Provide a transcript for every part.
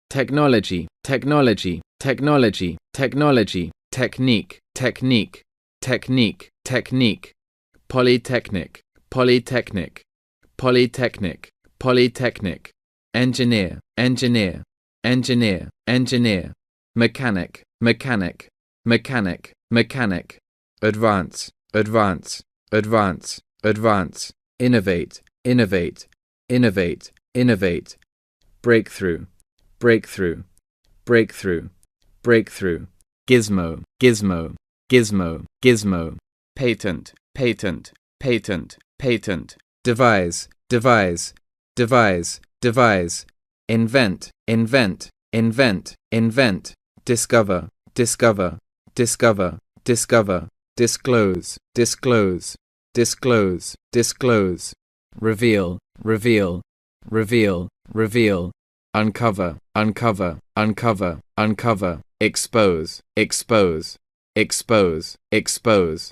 technology, technology, technology, technology, technique, technique, technique, technique, polytechnic, polytechnic, polytechnic, polytechnic, engineer, engineer, engineer, engineer, mechanic, mechanic, mechanic, mechanic, advance, advance, advance, advance, innovate, innovate, innovate, innovate, breakthrough, breakthrough, breakthrough, breakthrough, gizmo, gizmo, gizmo, gizmo, patent, patent, patent, patent, devise, devise, devise, devise, invent, invent, invent, invent, discover, discover, discover, discover, disclose, disclose, disclose, disclose, reveal, reveal, reveal, reveal, uncover, uncover, uncover, uncover, expose, expose, expose, expose,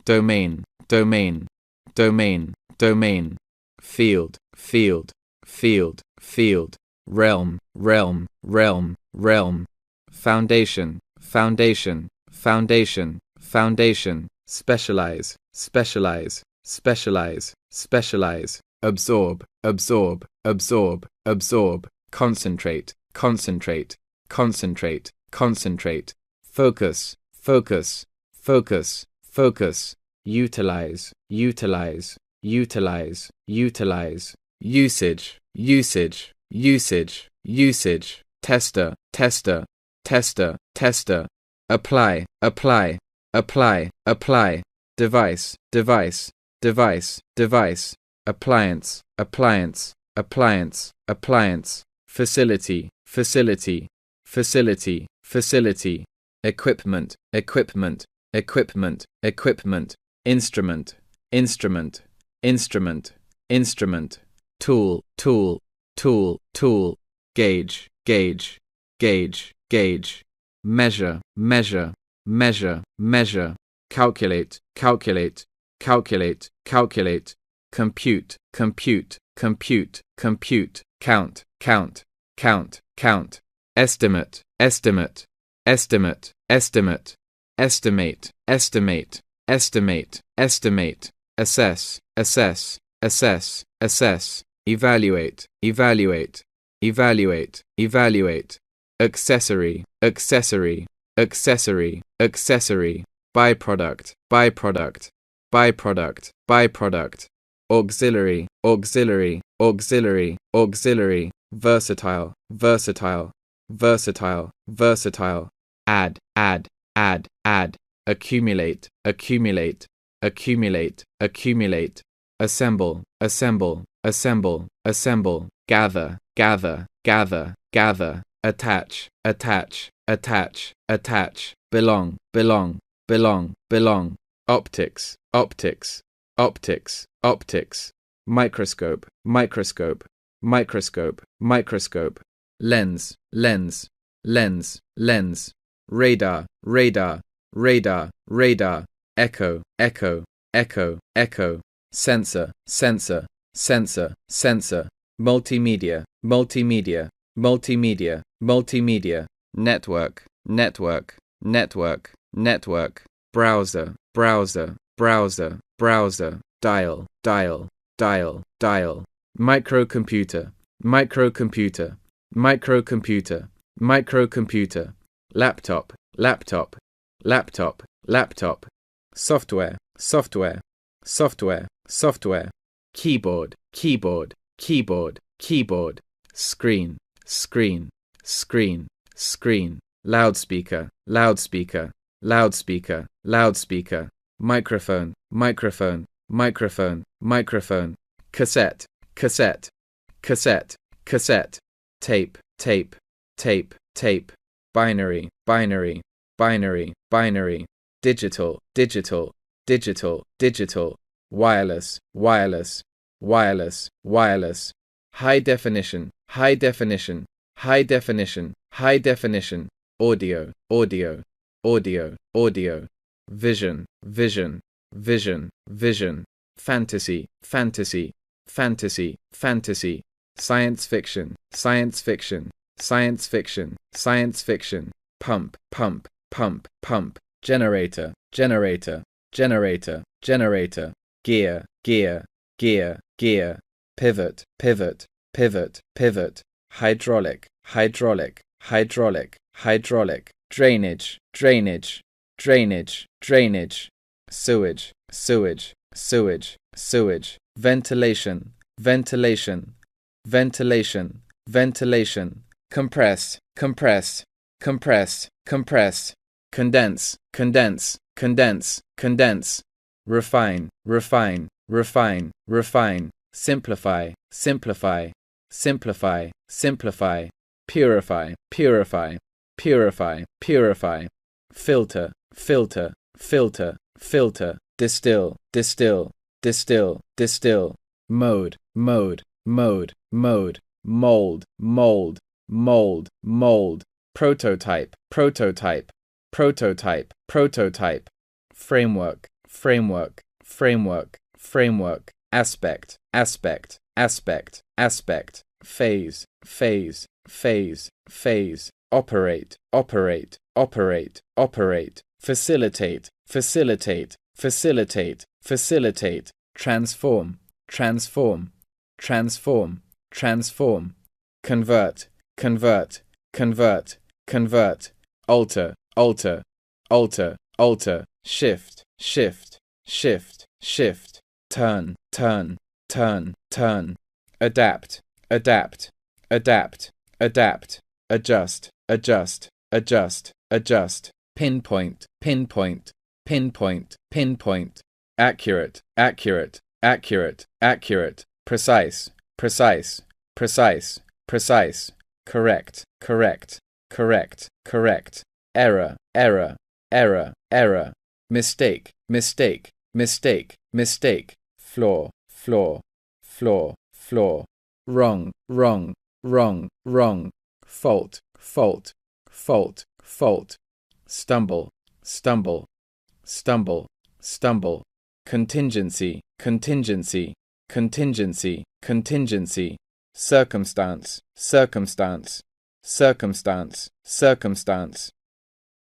domain, domain, domain, domain, field, field, field, field, realm, realm, realm, realm, foundation, foundation, foundation, foundation, specialize, specialize, specialize, specialize, absorb, absorb, absorb, absorb, concentrate, concentrate, concentrate, concentrate, focus, focus, focus, focus, utilize, utilize, utilize, utilize, usage, usage, usage, usage, tester, tester, tester, tester, apply, apply, apply, apply, device, device, device, device, appliance, appliance, appliance, appliance, facility, facility, facility, facility, equipment, equipment, equipment, equipment, instrument, instrument, instrument, instrument, tool, tool, tool, tool, gauge, gauge, gauge, gauge, measure, measure, measure, measure, calculate, calculate, calculate, calculate, compute, compute, compute, compute, count, count, count, count, estimate, estimate, estimate, estimate, estimate, estimate, estimate, estimate, assess, assess, assess, assess, evaluate, evaluate, evaluate, evaluate, accessory, accessory, accessory, accessory, byproduct, byproduct, byproduct, byproduct, auxiliary, auxiliary, auxiliary, auxiliary, versatile, versatile, versatile, versatile, add, add, add, add, accumulate, accumulate, accumulate, accumulate, assemble, assemble, assemble, assemble, gather, gather, gather, gather, attach, attach, attach, attach, belong, belong, belong, belong, optics, optics, optics, optics, microscope, microscope, microscope, microscope, lens, lens, lens, lens, radar, radar, radar, radar, echo, echo, echo, echo, sensor, sensor, sensor, sensor, multimedia, multimedia, multimedia, multimedia, network, network, network, network, browser, browser, browser, browser, dial, dial, dial, dial, microcomputer, microcomputer, microcomputer, microcomputer, laptop, laptop, laptop, laptop, software, software, software, software, keyboard, keyboard, keyboard, keyboard, screen, screen, screen, screen, loudspeaker, loudspeaker, loudspeaker, loudspeaker, microphone, microphone, microphone, microphone, cassette, cassette, cassette, cassette, tape, tape, tape, tape, binary, binary, binary, binary, digital, digital, digital, digital, wireless, wireless, wireless, wireless, high definition, high definition, high definition, high definition, audio, audio, audio, audio, vision, vision, vision, vision, fantasy, fantasy, fantasy, fantasy, science fiction, science fiction, science fiction, science fiction, pump, pump, pump, pump, generator, generator, generator, generator, gear, gear, gear, gear, pivot, pivot, pivot, pivot, hydraulic, hydraulic, hydraulic, hydraulic, drainage, drainage, drainage, drainage, sewage, sewage, sewage, sewage, ventilation, ventilation, ventilation, ventilation, compress, compress, compress, compress, condense, condense, condense, condense, refine, refine, refine, refine, simplify, simplify, simplify, simplify, purify, purify, purify, purify, filter, filter, filter, filter, distill, distill, distill, distill, mode, mode, mode, mode, mold, mold, mold, mold, prototype, prototype, prototype, prototype, framework, framework, framework, framework, aspect, aspect, aspect, aspect, phase, phase, phase, phase, operate, operate, operate, operate, facilitate, facilitate, facilitate, facilitate, transform, transform, transform, transform, convert, convert, convert, convert, alter, alter, alter, alter, shift, shift, shift, shift, turn, turn, turn, turn, adapt, adapt, adapt, adapt, adjust, adjust, adjust, adjust, pinpoint, pinpoint, pinpoint, pinpoint, accurate, accurate, accurate, accurate, precise, precise, precise, precise, correct, correct, correct, correct, error, error, error, error, mistake, mistake, mistake, mistake, flaw, flaw, flaw, flaw, wrong, wrong, wrong, wrong, fault, fault, fault, fault, stumble, stumble, stumble, stumble, contingency, contingency, contingency, contingency, circumstance, circumstance, circumstance, circumstance,